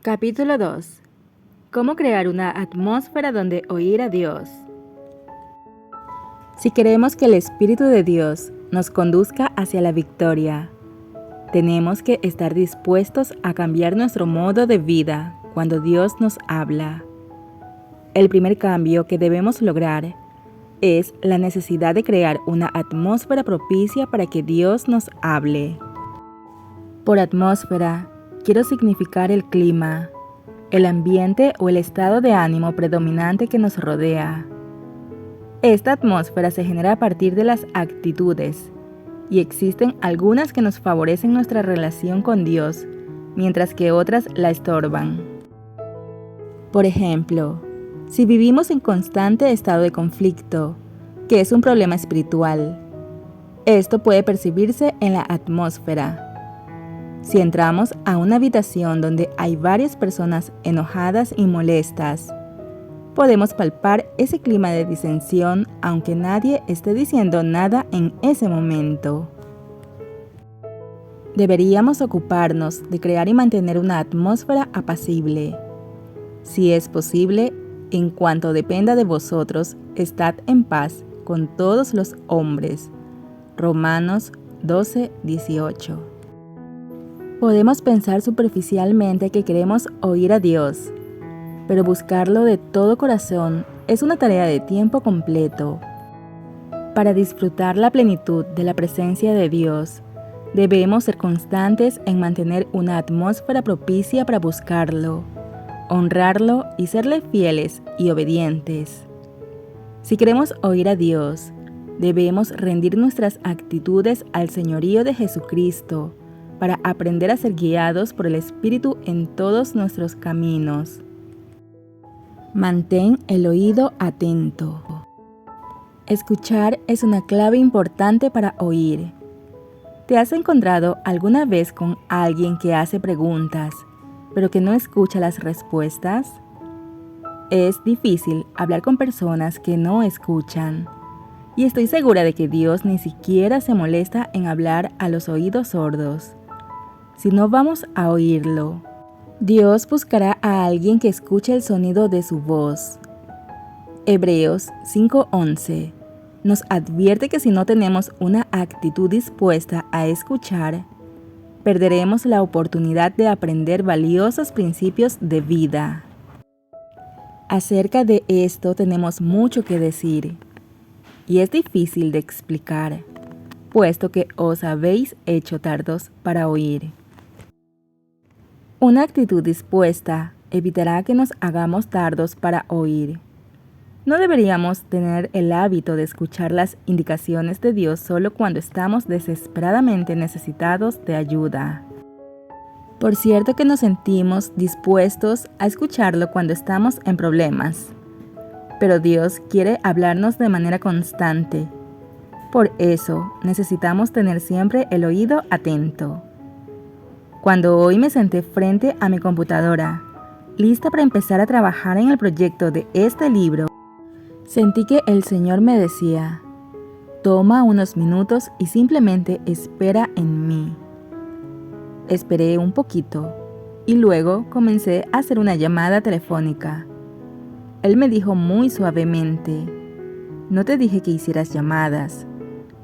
Capítulo 2. ¿Cómo crear una atmósfera donde oír a Dios? Si queremos que el Espíritu de Dios nos conduzca hacia la victoria, tenemos que estar dispuestos a cambiar nuestro modo de vida cuando Dios nos habla. El primer cambio que debemos lograr es la necesidad de crear una atmósfera propicia para que Dios nos hable. Por atmósfera, quiero significar el clima, el ambiente o el estado de ánimo predominante que nos rodea. Esta atmósfera se genera a partir de las actitudes, y existen algunas que nos favorecen nuestra relación con Dios, mientras que otras la estorban. Por ejemplo, si vivimos en constante estado de conflicto, que es un problema espiritual, esto puede percibirse en la atmósfera. Si entramos a una habitación donde hay varias personas enojadas y molestas, podemos palpar ese clima de disensión aunque nadie esté diciendo nada en ese momento. Deberíamos ocuparnos de crear y mantener una atmósfera apacible. Si es posible, en cuanto dependa de vosotros, estad en paz con todos los hombres. Romanos 12:18. Podemos pensar superficialmente que queremos oír a Dios, pero buscarlo de todo corazón es una tarea de tiempo completo. Para disfrutar la plenitud de la presencia de Dios, debemos ser constantes en mantener una atmósfera propicia para buscarlo, honrarlo y serle fieles y obedientes. Si queremos oír a Dios, debemos rendir nuestras actitudes al señorío de Jesucristo, para aprender a ser guiados por el Espíritu en todos nuestros caminos. Mantén el oído atento. Escuchar es una clave importante para oír. ¿Te has encontrado alguna vez con alguien que hace preguntas, pero que no escucha las respuestas? Es difícil hablar con personas que no escuchan, y estoy segura de que Dios ni siquiera se molesta en hablar a los oídos sordos. Si no vamos a oírlo, Dios buscará a alguien que escuche el sonido de su voz. Hebreos 5:11 nos advierte que si no tenemos una actitud dispuesta a escuchar, perderemos la oportunidad de aprender valiosos principios de vida. Acerca de esto tenemos mucho que decir, y es difícil de explicar, puesto que os habéis hecho tardos para oír. Una actitud dispuesta evitará que nos hagamos tardos para oír. No deberíamos tener el hábito de escuchar las indicaciones de Dios solo cuando estamos desesperadamente necesitados de ayuda. Por cierto que nos sentimos dispuestos a escucharlo cuando estamos en problemas, pero Dios quiere hablarnos de manera constante. Por eso necesitamos tener siempre el oído atento. Cuando hoy me senté frente a mi computadora, lista para empezar a trabajar en el proyecto de este libro, sentí que el Señor me decía: toma unos minutos y simplemente espera en mí. Esperé un poquito y luego comencé a hacer una llamada telefónica. Él me dijo muy suavemente: no te dije que hicieras llamadas,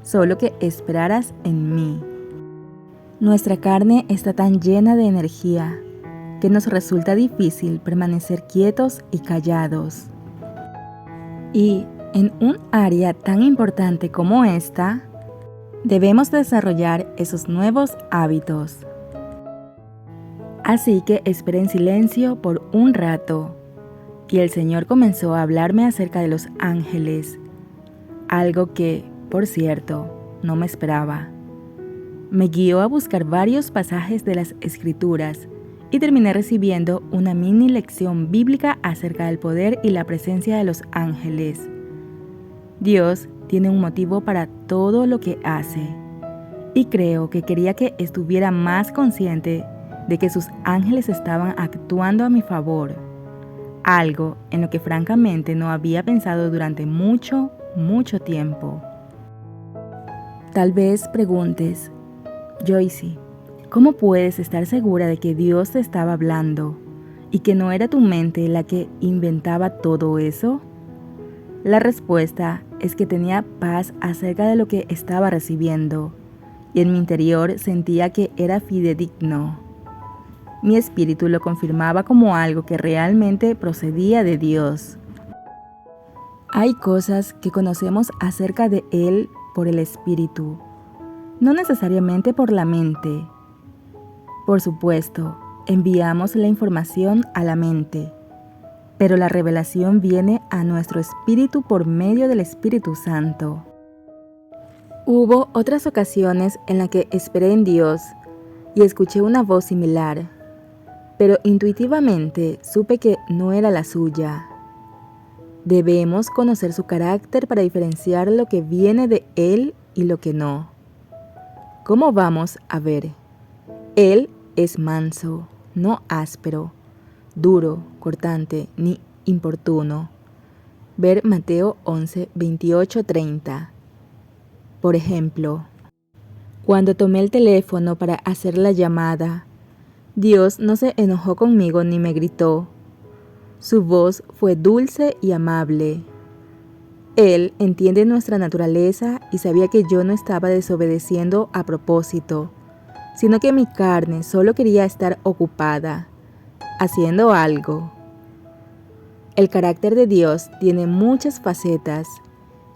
solo que esperaras en mí. Nuestra carne está tan llena de energía que nos resulta difícil permanecer quietos y callados. Y en un área tan importante como esta, debemos desarrollar esos nuevos hábitos. Así que esperé en silencio por un rato, y el Señor comenzó a hablarme acerca de los ángeles, algo que, por cierto, no me esperaba. Me guió a buscar varios pasajes de las Escrituras y terminé recibiendo una mini lección bíblica acerca del poder y la presencia de los ángeles. Dios tiene un motivo para todo lo que hace, y creo que quería que estuviera más consciente de que sus ángeles estaban actuando a mi favor, algo en lo que francamente no había pensado durante mucho tiempo. Tal vez preguntes: Joyce, ¿cómo puedes estar segura de que Dios te estaba hablando y que no era tu mente la que inventaba todo eso? La respuesta es que tenía paz acerca de lo que estaba recibiendo, y en mi interior sentía que era fidedigno. Mi espíritu lo confirmaba como algo que realmente procedía de Dios. Hay cosas que conocemos acerca de Él por el espíritu, no necesariamente por la mente. Por supuesto, enviamos la información a la mente, pero la revelación viene a nuestro espíritu por medio del Espíritu Santo. Hubo otras ocasiones en las que esperé en Dios y escuché una voz similar, pero intuitivamente supe que no era la suya. Debemos conocer su carácter para diferenciar lo que viene de Él y lo que no. ¿Cómo vamos a ver? Él es manso, no áspero, duro, cortante, ni importuno. Ver Mateo 11, 28, 30. Por ejemplo, cuando tomé el teléfono para hacer la llamada, Dios no se enojó conmigo ni me gritó. Su voz fue dulce y amable. Él entiende nuestra naturaleza y sabía que yo no estaba desobedeciendo a propósito, sino que mi carne solo quería estar ocupada, haciendo algo. El carácter de Dios tiene muchas facetas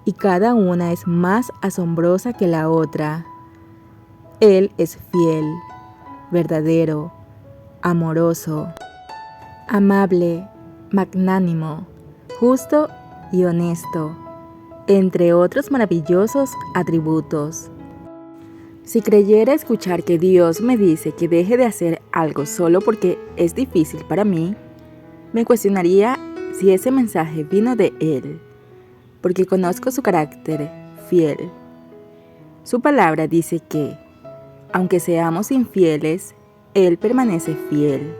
y cada una es más asombrosa que la otra. Él es fiel, verdadero, amoroso, amable, magnánimo, justo y honesto, entre otros maravillosos atributos. Si creyera escuchar que Dios me dice que deje de hacer algo solo porque es difícil para mí, me cuestionaría si ese mensaje vino de Él, porque conozco su carácter fiel. Su palabra dice que, aunque seamos infieles, Él permanece fiel.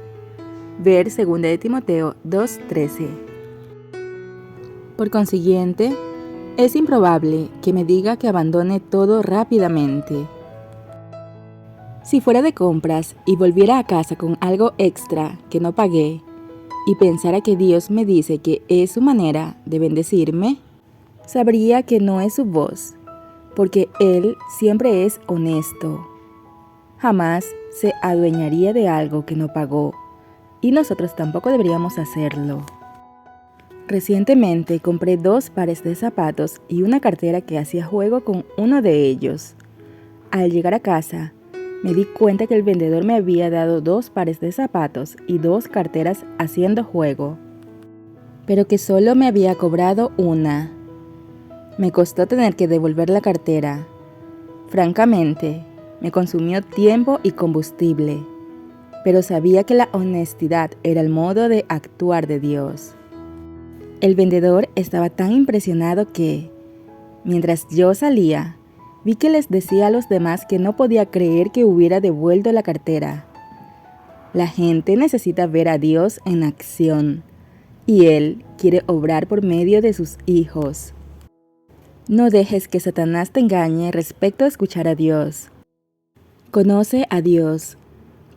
Ver 2 de Timoteo 2:13. Por consiguiente, es improbable que me diga que abandone todo rápidamente. Si fuera de compras y volviera a casa con algo extra que no pagué y pensara que Dios me dice que es su manera de bendecirme, sabría que no es su voz, porque Él siempre es honesto. Jamás se adueñaría de algo que no pagó, y nosotros tampoco deberíamos hacerlo. Recientemente compré 2 pares de zapatos y una cartera que hacía juego con uno de ellos. Al llegar a casa, me di cuenta que el vendedor me había dado 2 pares de zapatos y 2 carteras haciendo juego, pero que solo me había cobrado una. Me costó tener que devolver la cartera. Francamente, me consumió tiempo y combustible, pero sabía que la honestidad era el modo de actuar de Dios. El vendedor estaba tan impresionado que, mientras yo salía, vi que les decía a los demás que no podía creer que hubiera devuelto la cartera. La gente necesita ver a Dios en acción, y Él quiere obrar por medio de sus hijos. No dejes que Satanás te engañe respecto a escuchar a Dios. Conoce a Dios,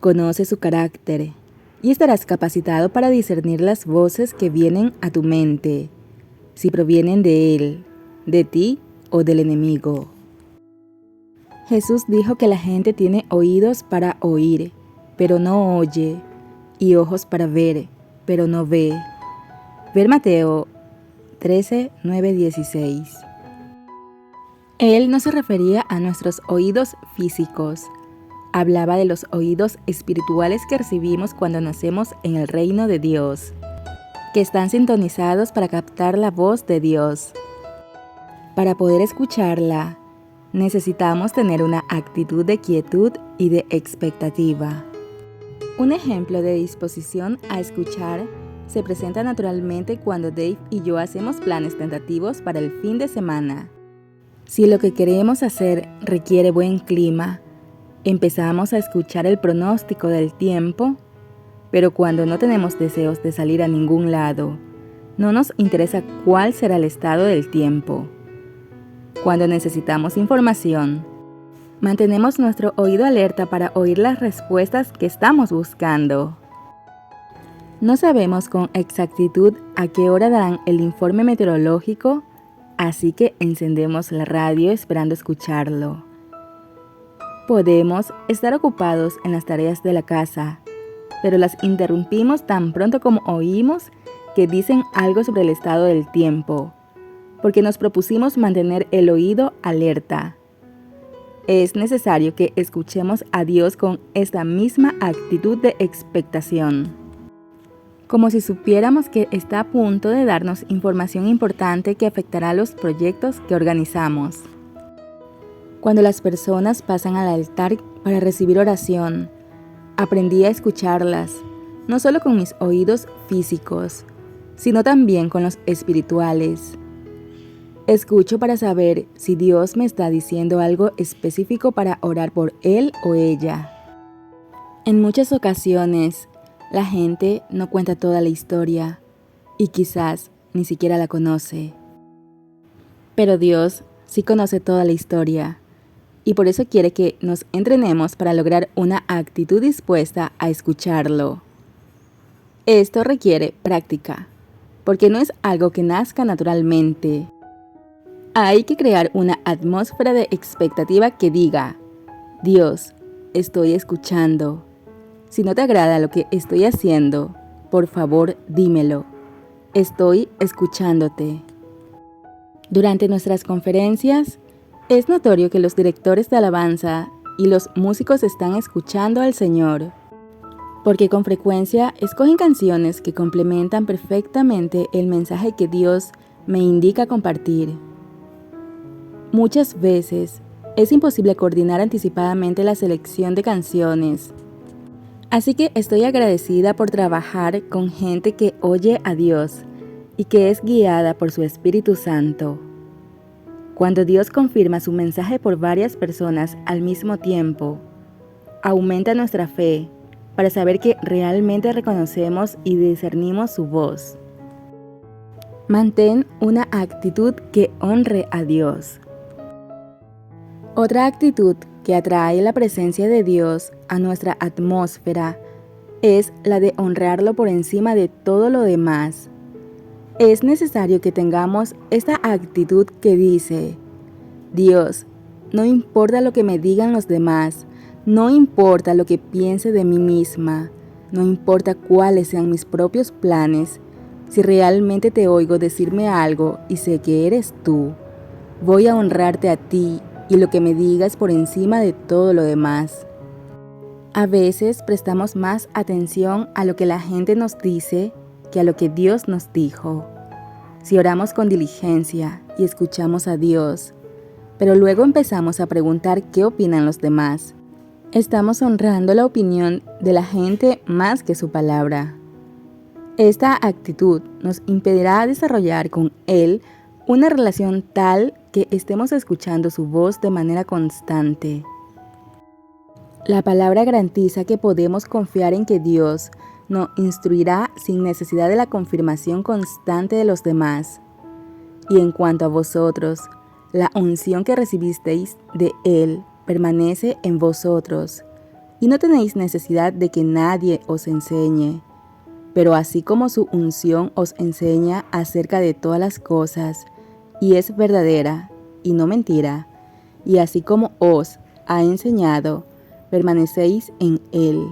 conoce su carácter, y estarás capacitado para discernir las voces que vienen a tu mente, si provienen de Él, de ti o del enemigo. Jesús dijo que la gente tiene oídos para oír, pero no oye, y ojos para ver, pero no ve. Ver Mateo 13, 9, 16. Él no se refería a nuestros oídos físicos. Hablaba de los oídos espirituales que recibimos cuando nacemos en el reino de Dios, que están sintonizados para captar la voz de Dios. Para poder escucharla, necesitamos tener una actitud de quietud y de expectativa. Un ejemplo de disposición a escuchar se presenta naturalmente cuando Dave y yo hacemos planes tentativos para el fin de semana. Si lo que queremos hacer requiere buen clima, empezamos a escuchar el pronóstico del tiempo, pero cuando no tenemos deseos de salir a ningún lado, no nos interesa cuál será el estado del tiempo. Cuando necesitamos información, mantenemos nuestro oído alerta para oír las respuestas que estamos buscando. No sabemos con exactitud a qué hora darán el informe meteorológico, así que encendemos la radio esperando escucharlo. Podemos estar ocupados en las tareas de la casa, pero las interrumpimos tan pronto como oímos que dicen algo sobre el estado del tiempo, porque nos propusimos mantener el oído alerta. Es necesario que escuchemos a Dios con esta misma actitud de expectación, como si supiéramos que está a punto de darnos información importante que afectará los proyectos que organizamos. Cuando las personas pasan al altar para recibir oración, aprendí a escucharlas, no solo con mis oídos físicos, sino también con los espirituales. Escucho para saber si Dios me está diciendo algo específico para orar por él o ella. En muchas ocasiones, la gente no cuenta toda la historia y quizás ni siquiera la conoce. Pero Dios sí conoce toda la historia y por eso quiere que nos entrenemos para lograr una actitud dispuesta a escucharlo. Esto requiere práctica, porque no es algo que nazca naturalmente. Hay que crear una atmósfera de expectativa que diga: Dios, estoy escuchando. Si no te agrada lo que estoy haciendo, por favor dímelo. Estoy escuchándote. Durante nuestras conferencias, es notorio que los directores de alabanza y los músicos están escuchando al Señor, porque con frecuencia escogen canciones que complementan perfectamente el mensaje que Dios me indica compartir. Muchas veces es imposible coordinar anticipadamente la selección de canciones, así que estoy agradecida por trabajar con gente que oye a Dios y que es guiada por su Espíritu Santo. Cuando Dios confirma su mensaje por varias personas al mismo tiempo, aumenta nuestra fe para saber que realmente reconocemos y discernimos su voz. Mantén una actitud que honre a Dios. Otra actitud que atrae la presencia de Dios a nuestra atmósfera es la de honrarlo por encima de todo lo demás. Es necesario que tengamos esta actitud que dice: Dios, no importa lo que me digan los demás, no importa lo que piense de mí misma, no importa cuáles sean mis propios planes, si realmente te oigo decirme algo y sé que eres tú, voy a honrarte a ti y lo que me digas por encima de todo lo demás. A veces prestamos más atención a lo que la gente nos dice que a lo que Dios nos dijo. Si oramos con diligencia y escuchamos a Dios, pero luego empezamos a preguntar qué opinan los demás, estamos honrando la opinión de la gente más que su palabra. Esta actitud nos impedirá desarrollar con Él una relación tal que estemos escuchando su voz de manera constante. La palabra garantiza que podemos confiar en que Dios nos instruirá sin necesidad de la confirmación constante de los demás. Y en cuanto a vosotros, la unción que recibisteis de Él permanece en vosotros, y no tenéis necesidad de que nadie os enseñe. Pero así como su unción os enseña acerca de todas las cosas, y es verdadera y no mentira, y así como os ha enseñado, permanecéis en Él.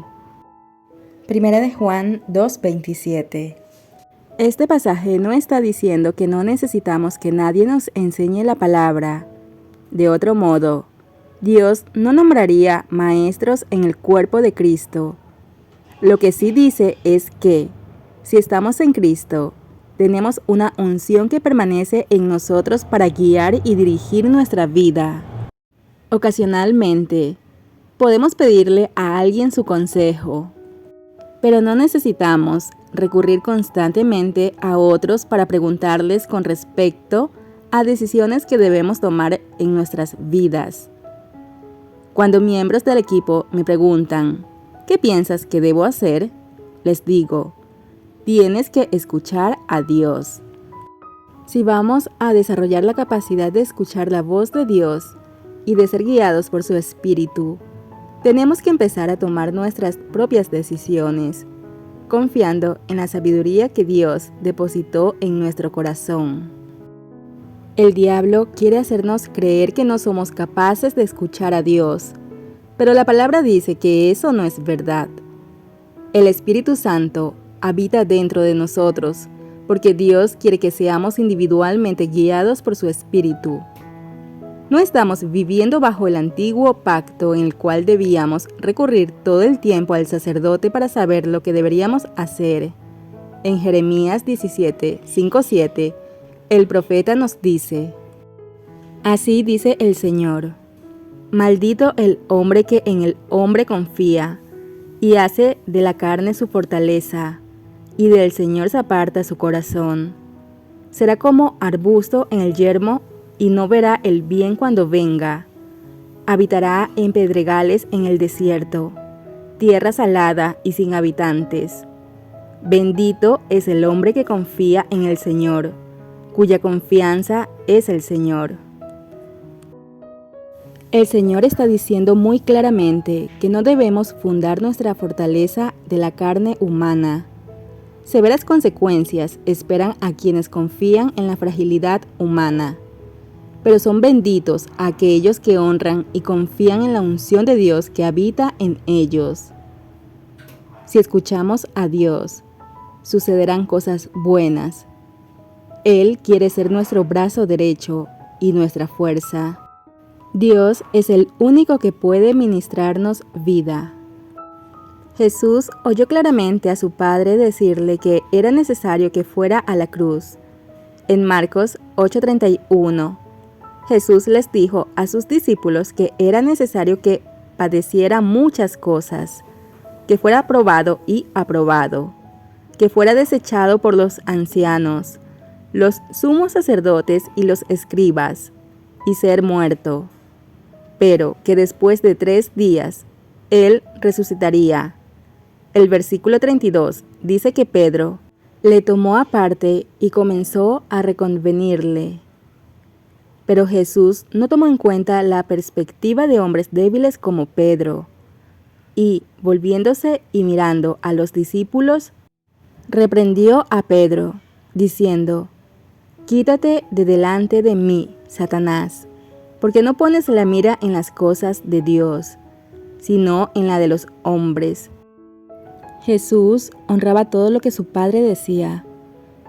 Primera de Juan 2:27. Este pasaje no está diciendo que no necesitamos que nadie nos enseñe la palabra. De otro modo, Dios no nombraría maestros en el cuerpo de Cristo. Lo que sí dice es que, si estamos en Cristo, tenemos una unción que permanece en nosotros para guiar y dirigir nuestra vida. Ocasionalmente, podemos pedirle a alguien su consejo, pero no necesitamos recurrir constantemente a otros para preguntarles con respecto a decisiones que debemos tomar en nuestras vidas. Cuando miembros del equipo me preguntan, ¿qué piensas que debo hacer?, les digo, tienes que escuchar a Dios. Si vamos a desarrollar la capacidad de escuchar la voz de Dios y de ser guiados por su Espíritu, tenemos que empezar a tomar nuestras propias decisiones. confiando en la sabiduría que Dios depositó en nuestro corazón. El diablo quiere hacernos creer que no somos capaces de escuchar a Dios, pero la palabra dice que eso no es verdad. El Espíritu Santo habita dentro de nosotros, porque Dios quiere que seamos individualmente guiados por su Espíritu. No estamos viviendo bajo el antiguo pacto en el cual debíamos recurrir todo el tiempo al sacerdote para saber lo que deberíamos hacer. En Jeremías 17, 5-7, el profeta nos dice: Así dice el Señor: Maldito el hombre que en el hombre confía, y hace de la carne su fortaleza, y del Señor se aparta su corazón. Será como arbusto en el yermo, y no verá el bien cuando venga. Habitará en pedregales en el desierto, tierra salada y sin habitantes. Bendito es el hombre que confía en el Señor, cuya confianza es el Señor. El Señor está diciendo muy claramente que no debemos fundar nuestra fortaleza de la carne humana. Severas consecuencias esperan a quienes confían en la fragilidad humana. Pero son benditos aquellos que honran y confían en la unción de Dios que habita en ellos. Si escuchamos a Dios, sucederán cosas buenas. Él quiere ser nuestro brazo derecho y nuestra fuerza. Dios es el único que puede ministrarnos vida. Jesús oyó claramente a su Padre decirle que era necesario que fuera a la cruz. En Marcos 8:31, Jesús les dijo a sus discípulos que era necesario que padeciera muchas cosas, que fuera probado y aprobado, que fuera desechado por los ancianos, los sumos sacerdotes y los escribas, y ser muerto, pero que después de 3 días Él resucitaría. El versículo 32 dice que Pedro le tomó aparte y comenzó a reconvenirle. Pero Jesús no tomó en cuenta la perspectiva de hombres débiles como Pedro, y, volviéndose y mirando a los discípulos, reprendió a Pedro, diciendo: Quítate de delante de mí, Satanás, porque no pones la mira en las cosas de Dios, sino en la de los hombres. Jesús honraba todo lo que su Padre decía,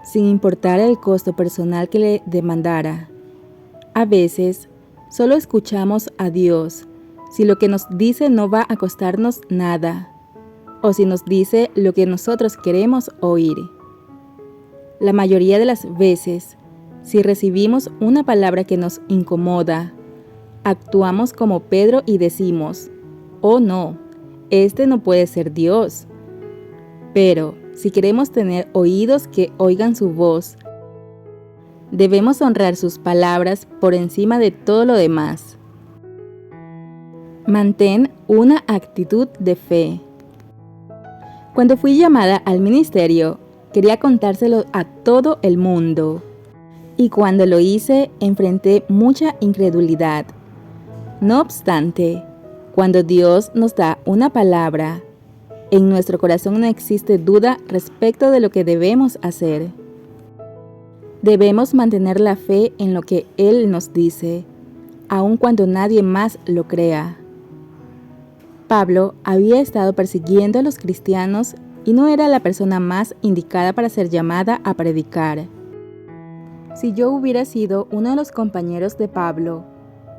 sin importar el costo personal que le demandara. A veces, solo escuchamos a Dios si lo que nos dice no va a costarnos nada, o si nos dice lo que nosotros queremos oír. La mayoría de las veces, si recibimos una palabra que nos incomoda, actuamos como Pedro y decimos: «Oh no, este no puede ser Dios». Pero si queremos tener oídos que oigan su voz, debemos honrar sus palabras por encima de todo lo demás. Mantén una actitud de fe. Cuando fui llamada al ministerio, quería contárselo a todo el mundo. Y cuando lo hice, enfrenté mucha incredulidad. No obstante, cuando Dios nos da una palabra, en nuestro corazón no existe duda respecto de lo que debemos hacer. Debemos mantener la fe en lo que Él nos dice, aun cuando nadie más lo crea. Pablo había estado persiguiendo a los cristianos y no era la persona más indicada para ser llamada a predicar. Si yo hubiera sido uno de los compañeros de Pablo,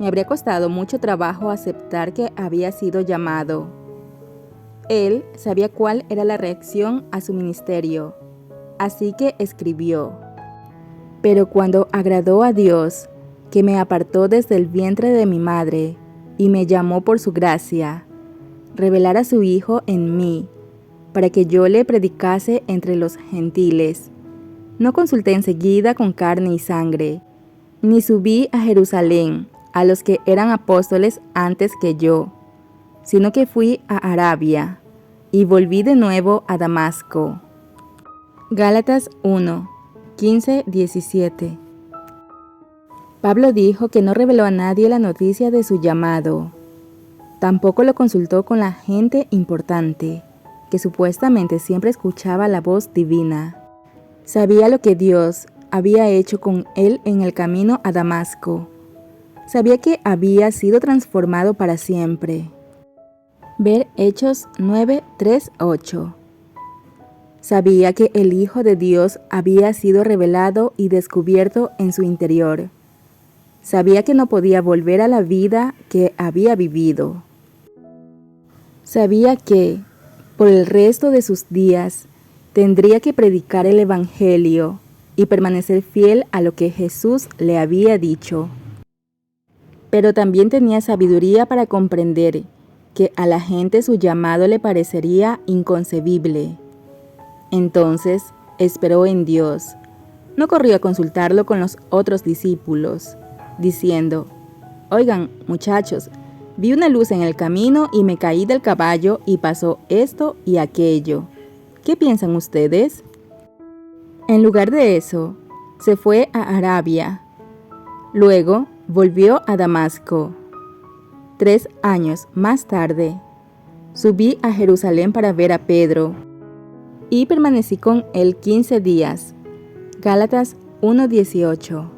me habría costado mucho trabajo aceptar que había sido llamado. Él sabía cuál era la reacción a su ministerio, así que escribió: Pero cuando agradó a Dios, que me apartó desde el vientre de mi madre y me llamó por su gracia, revelar a su Hijo en mí, para que yo le predicase entre los gentiles. No consulté enseguida con carne y sangre, ni subí a Jerusalén a los que eran apóstoles antes que yo, sino que fui a Arabia y volví de nuevo a Damasco. Gálatas 1, 15-17. Pablo dijo que no reveló a nadie la noticia de su llamado. Tampoco lo consultó con la gente importante, que supuestamente siempre escuchaba la voz divina. Sabía lo que Dios había hecho con él en el camino a Damasco. Sabía que había sido transformado para siempre. Ver Hechos 9:3-8. Sabía que el Hijo de Dios había sido revelado y descubierto en su interior. Sabía que no podía volver a la vida que había vivido. Sabía que, por el resto de sus días, tendría que predicar el Evangelio y permanecer fiel a lo que Jesús le había dicho. Pero también tenía sabiduría para comprender que a la gente su llamado le parecería inconcebible. Entonces esperó en Dios. No corrió a consultarlo con los otros discípulos, diciendo: «Oigan, muchachos, vi una luz en el camino y me caí del caballo y pasó esto y aquello. ¿Qué piensan ustedes?». En lugar de eso, se fue a Arabia. Luego volvió a Damasco. 3 años más tarde, subí a Jerusalén para ver a Pedro y permanecí con él 15 días. Gálatas 1:18.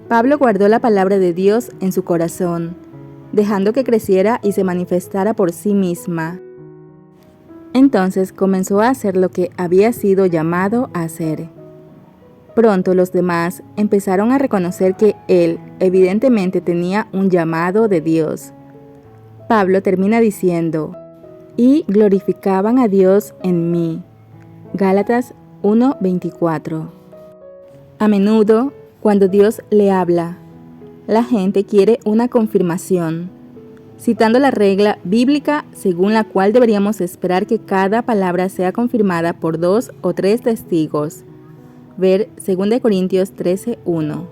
Pablo guardó la palabra de Dios en su corazón, dejando que creciera y se manifestara por sí misma. Entonces comenzó a hacer lo que había sido llamado a hacer. Pronto los demás empezaron a reconocer que él evidentemente tenía un llamado de Dios. Pablo termina diciendo: «Y glorificaban a Dios en mí». Gálatas 1:24. A menudo, cuando Dios le habla, la gente quiere una confirmación, citando la regla bíblica según la cual deberíamos esperar que cada palabra sea confirmada por 2 o 3 testigos. Ver 2 Corintios 13:1.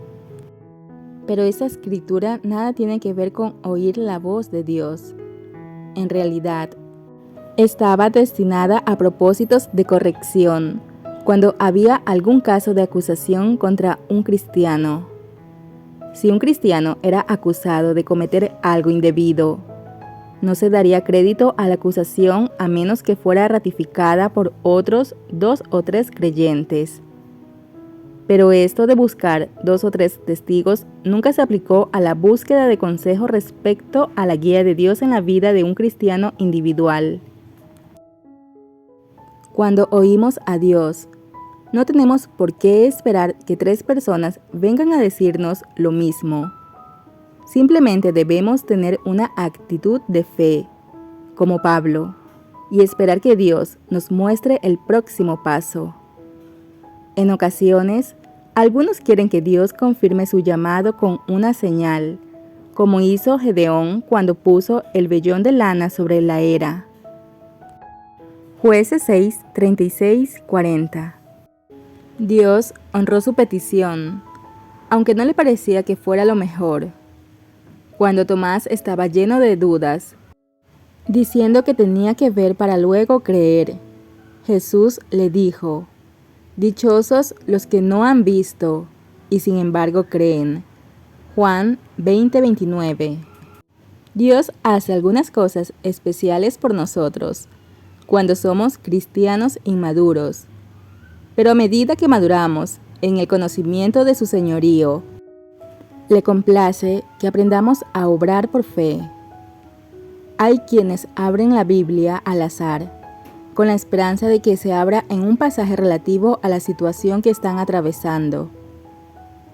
Pero esa escritura nada tiene que ver con oír la voz de Dios. En realidad, estaba destinada a propósitos de corrección, cuando había algún caso de acusación contra un cristiano. Si un cristiano era acusado de cometer algo indebido, no se daría crédito a la acusación a menos que fuera ratificada por otros 2 o 3 creyentes. Pero esto de buscar 2 o 3 testigos nunca se aplicó a la búsqueda de consejo respecto a la guía de Dios en la vida de un cristiano individual. Cuando oímos a Dios, no tenemos por qué esperar que 3 personas vengan a decirnos lo mismo. Simplemente debemos tener una actitud de fe, como Pablo, y esperar que Dios nos muestre el próximo paso. En ocasiones, algunos quieren que Dios confirme su llamado con una señal, como hizo Gedeón cuando puso el vellón de lana sobre la era. Jueces 6:36-40. Dios honró su petición, aunque no le parecía que fuera lo mejor. Cuando Tomás estaba lleno de dudas, diciendo que tenía que ver para luego creer, Jesús le dijo: «Dichosos los que no han visto y sin embargo creen». Juan 20:29. Dios hace algunas cosas especiales por nosotros cuando somos cristianos inmaduros, pero a medida que maduramos en el conocimiento de su señorío, le complace que aprendamos a obrar por fe. Hay quienes abren la Biblia al azar, con la esperanza de que se abra en un pasaje relativo a la situación que están atravesando.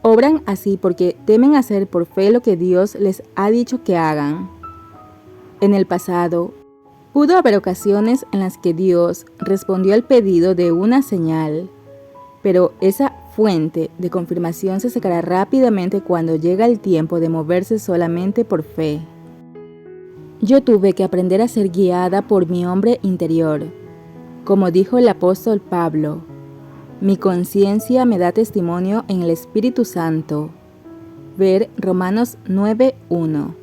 Obran así porque temen hacer por fe lo que Dios les ha dicho que hagan. En el pasado, pudo haber ocasiones en las que Dios respondió al pedido de una señal, pero esa fuente de confirmación se secará rápidamente cuando llega el tiempo de moverse solamente por fe. Yo tuve que aprender a ser guiada por mi hombre interior. Como dijo el apóstol Pablo: «Mi conciencia me da testimonio en el Espíritu Santo». Ver Romanos 9:1.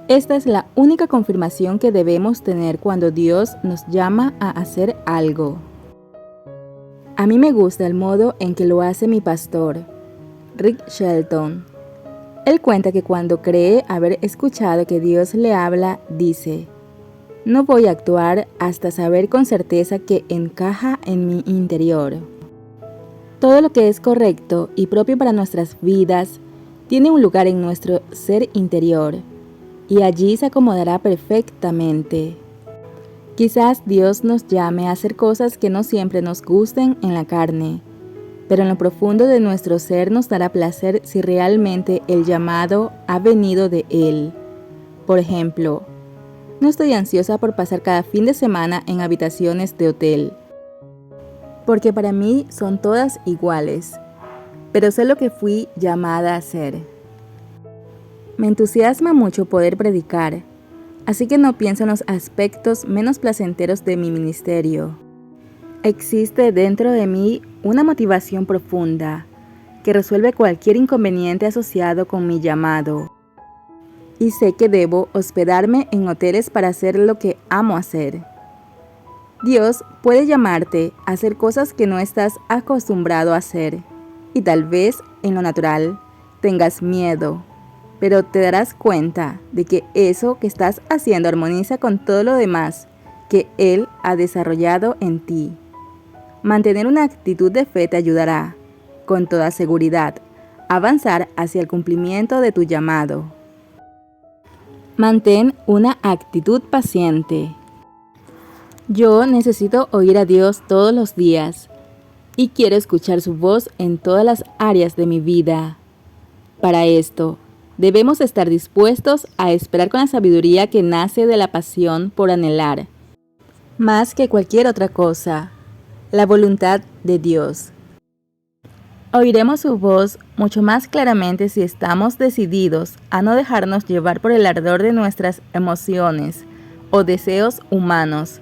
Esta es la única confirmación que debemos tener cuando Dios nos llama a hacer algo. A mí me gusta el modo en que lo hace mi pastor, Rick Shelton. Él cuenta que cuando cree haber escuchado que Dios le habla, dice: No voy a actuar hasta saber con certeza que encaja en mi interior. Todo lo que es correcto y propio para nuestras vidas tiene un lugar en nuestro ser interior y allí se acomodará perfectamente. Quizás Dios nos llame a hacer cosas que no siempre nos gusten en la carne, pero en lo profundo de nuestro ser nos dará placer si realmente el llamado ha venido de Él. Por ejemplo, no estoy ansiosa por pasar cada fin de semana en habitaciones de hotel, porque para mí son todas iguales, pero sé lo que fui llamada a hacer. Me entusiasma mucho poder predicar, así que no pienso en los aspectos menos placenteros de mi ministerio. Existe dentro de mí una motivación profunda que resuelve cualquier inconveniente asociado con mi llamado. Y sé que debo hospedarme en hoteles para hacer lo que amo hacer. Dios puede llamarte a hacer cosas que no estás acostumbrado a hacer, y tal vez en lo natural tengas miedo, pero te darás cuenta de que eso que estás haciendo armoniza con todo lo demás que Él ha desarrollado en ti. Mantener una actitud de fe te ayudará, con toda seguridad, a avanzar hacia el cumplimiento de tu llamado. Mantén una actitud paciente. Yo necesito oír a Dios todos los días y quiero escuchar su voz en todas las áreas de mi vida. Para esto, debemos estar dispuestos a esperar con la sabiduría que nace de la pasión por anhelar, más que cualquier otra cosa, la voluntad de Dios. Oiremos su voz mucho más claramente si estamos decididos a no dejarnos llevar por el ardor de nuestras emociones o deseos humanos.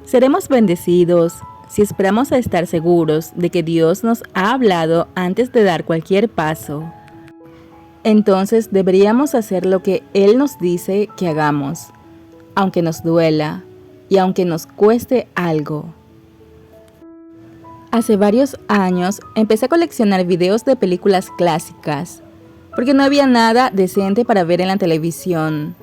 Seremos bendecidos si esperamos a estar seguros de que Dios nos ha hablado antes de dar cualquier paso. Entonces deberíamos hacer lo que Él nos dice que hagamos, aunque nos duela y aunque nos cueste algo. Hace varios años empecé a coleccionar videos de películas clásicas, porque no había nada decente para ver en la televisión.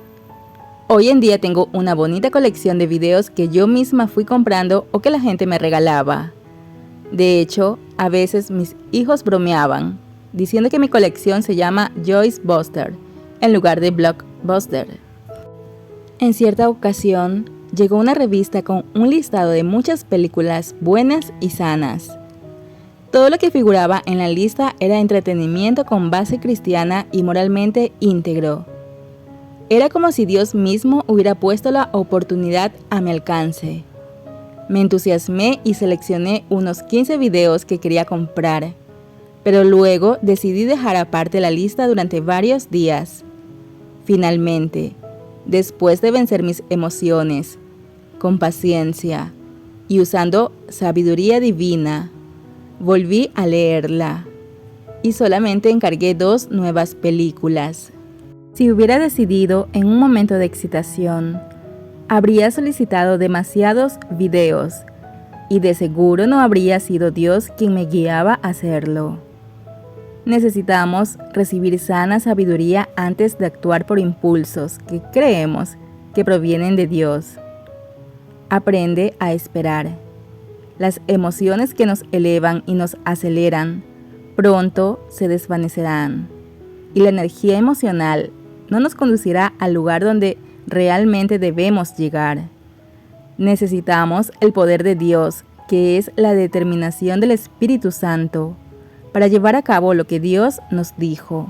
Hoy en día tengo una bonita colección de videos que yo misma fui comprando o que la gente me regalaba. De hecho, a veces mis hijos bromeaban, diciendo que mi colección se llama Joyce Buster, en lugar de Blockbuster. En cierta ocasión, llegó una revista con un listado de muchas películas buenas y sanas. Todo lo que figuraba en la lista era entretenimiento con base cristiana y moralmente íntegro. Era como si Dios mismo hubiera puesto la oportunidad a mi alcance. Me entusiasmé y seleccioné unos 15 videos que quería comprar, pero luego decidí dejar aparte la lista durante varios días. Finalmente, después de vencer mis emociones, con paciencia y usando sabiduría divina, volví a leerla y solamente encargué 2 nuevas películas. Si hubiera decidido en un momento de excitación, habría solicitado demasiados videos y de seguro no habría sido Dios quien me guiaba a hacerlo. Necesitamos recibir sana sabiduría antes de actuar por impulsos que creemos que provienen de Dios. Aprende a esperar. Las emociones que nos elevan y nos aceleran pronto se desvanecerán, y la energía emocional no nos conducirá al lugar donde realmente debemos llegar. Necesitamos el poder de Dios, que es la determinación del Espíritu Santo, para llevar a cabo lo que Dios nos dijo.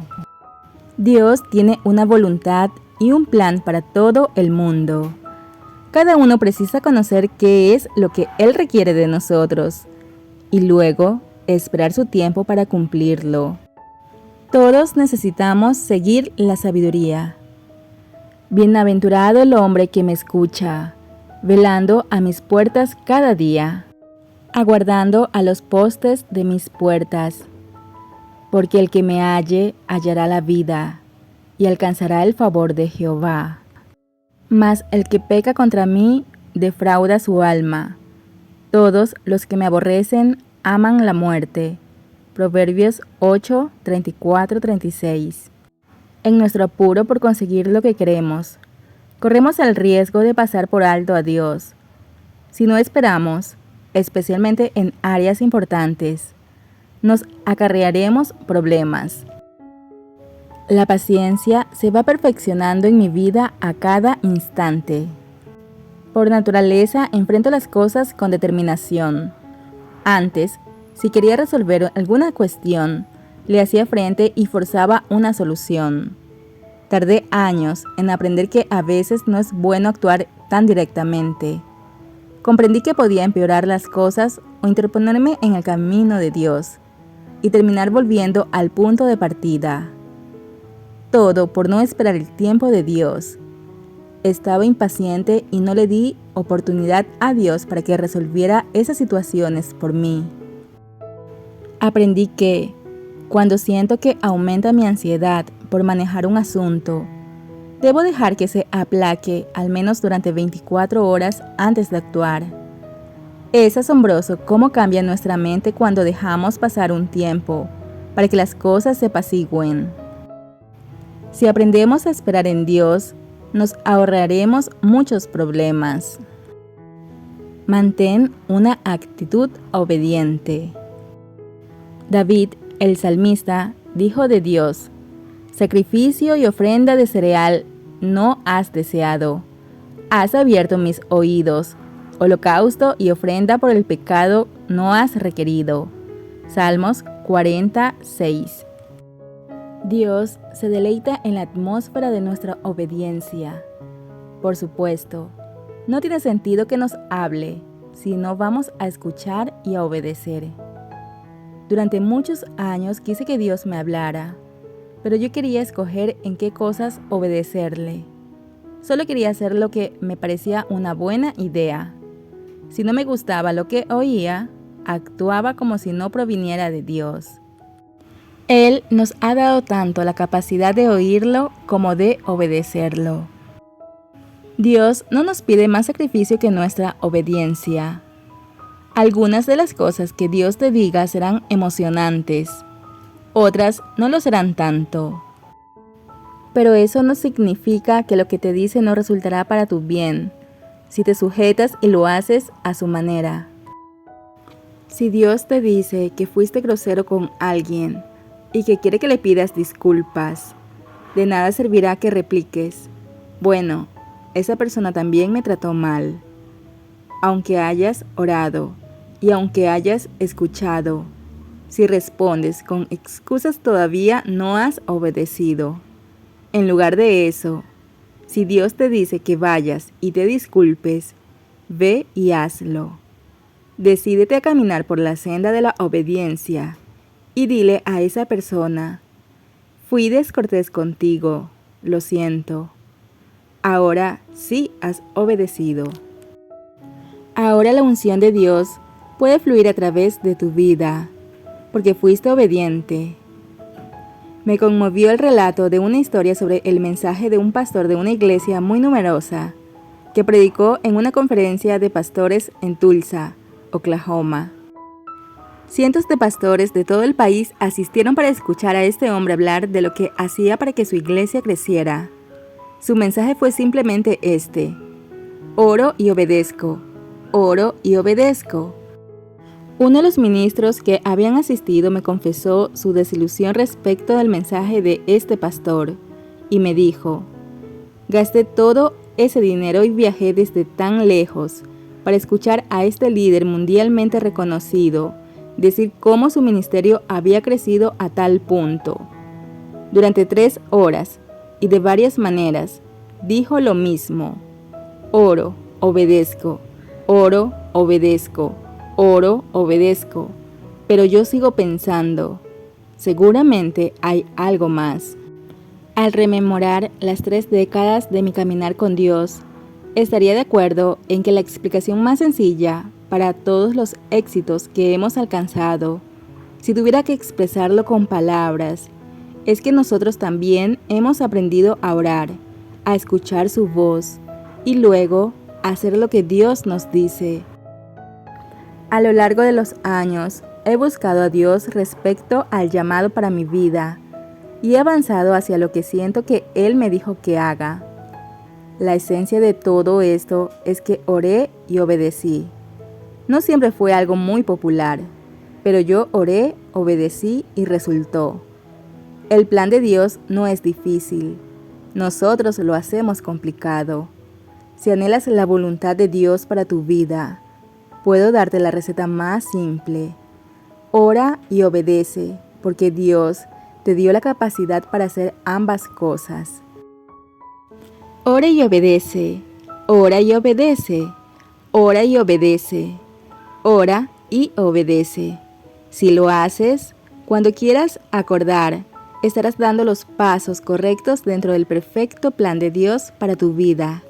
Dios tiene una voluntad y un plan para todo el mundo. Cada uno precisa conocer qué es lo que Él requiere de nosotros y luego esperar su tiempo para cumplirlo. Todos necesitamos seguir la sabiduría. Bienaventurado el hombre que me escucha, velando a mis puertas cada día, aguardando a los postes de mis puertas, porque el que me halle hallará la vida y alcanzará el favor de Jehová. Mas el que peca contra mí defrauda su alma. Todos los que me aborrecen aman la muerte. Proverbios 8, 34, 36. En nuestro apuro por conseguir lo que queremos, corremos el riesgo de pasar por alto a Dios. Si no esperamos, especialmente en áreas importantes, nos acarrearemos problemas. La paciencia se va perfeccionando en mi vida a cada instante. Por naturaleza, enfrento las cosas con determinación. Antes, si quería resolver alguna cuestión, le hacía frente y forzaba una solución. Tardé años en aprender que a veces no es bueno actuar tan directamente. Comprendí que podía empeorar las cosas o interponerme en el camino de Dios y terminar volviendo al punto de partida. Todo por no esperar el tiempo de Dios. Estaba impaciente y no le di oportunidad a Dios para que resolviera esas situaciones por mí. Aprendí que, cuando siento que aumenta mi ansiedad por manejar un asunto, debo dejar que se aplaque al menos durante 24 horas antes de actuar. Es asombroso cómo cambia nuestra mente cuando dejamos pasar un tiempo para que las cosas se apacigüen. Si aprendemos a esperar en Dios, nos ahorraremos muchos problemas. Mantén una actitud obediente. David, el salmista, dijo de Dios: sacrificio y ofrenda de cereal no has deseado. Has abierto mis oídos. Holocausto y ofrenda por el pecado no has requerido. Salmos 46. Dios se deleita en la atmósfera de nuestra obediencia. Por supuesto, no tiene sentido que nos hable si no vamos a escuchar y a obedecer. Durante muchos años quise que Dios me hablara, pero yo quería escoger en qué cosas obedecerle. Solo quería hacer lo que me parecía una buena idea. Si no me gustaba lo que oía, actuaba como si no proviniera de Dios. Él nos ha dado tanto la capacidad de oírlo como de obedecerlo. Dios no nos pide más sacrificio que nuestra obediencia. Algunas de las cosas que Dios te diga serán emocionantes, otras no lo serán tanto. Pero eso no significa que lo que te dice no resultará para tu bien, si te sujetas y lo haces a su manera. Si Dios te dice que fuiste grosero con alguien y que quiere que le pidas disculpas, de nada servirá que repliques: bueno, esa persona también me trató mal. Aunque hayas orado y aunque hayas escuchado, si respondes con excusas todavía no has obedecido. En lugar de eso, si Dios te dice que vayas y te disculpes, ve y hazlo. Decídete a caminar por la senda de la obediencia y dile a esa persona: fui descortés contigo, lo siento. Ahora sí has obedecido. Ahora la unción de Dios puede fluir a través de tu vida, porque fuiste obediente. Me conmovió el relato de una historia sobre el mensaje de un pastor de una iglesia muy numerosa, que predicó en una conferencia de pastores en Tulsa, Oklahoma. Cientos de pastores de todo el país asistieron para escuchar a este hombre hablar de lo que hacía para que su iglesia creciera. Su mensaje fue simplemente este: oro y obedezco, oro y obedezco. Uno de los ministros que habían asistido me confesó su desilusión respecto del mensaje de este pastor y me dijo: gasté todo ese dinero y viajé desde tan lejos para escuchar a este líder mundialmente reconocido decir cómo su ministerio había crecido a tal punto. Durante 3 horas y de varias maneras dijo lo mismo: oro, obedezco, oro, obedezco, oro, obedezco. Pero yo sigo pensando, seguramente hay algo más. Al rememorar las 3 décadas de mi caminar con Dios, estaría de acuerdo en que la explicación más sencilla para todos los éxitos que hemos alcanzado, si tuviera que expresarlo con palabras, es que nosotros también hemos aprendido a orar, a escuchar su voz y luego a hacer lo que Dios nos dice. A lo largo de los años, he buscado a Dios respecto al llamado para mi vida y he avanzado hacia lo que siento que Él me dijo que haga. La esencia de todo esto es que oré y obedecí. No siempre fue algo muy popular, pero yo oré, obedecí y resultó. El plan de Dios no es difícil. Nosotros lo hacemos complicado. Si anhelas la voluntad de Dios para tu vida, puedo darte la receta más simple. Ora y obedece, porque Dios te dio la capacidad para hacer ambas cosas. Ora y obedece, ora y obedece, ora y obedece, ora y obedece. Si lo haces, cuando quieras acordar, estarás dando los pasos correctos dentro del perfecto plan de Dios para tu vida.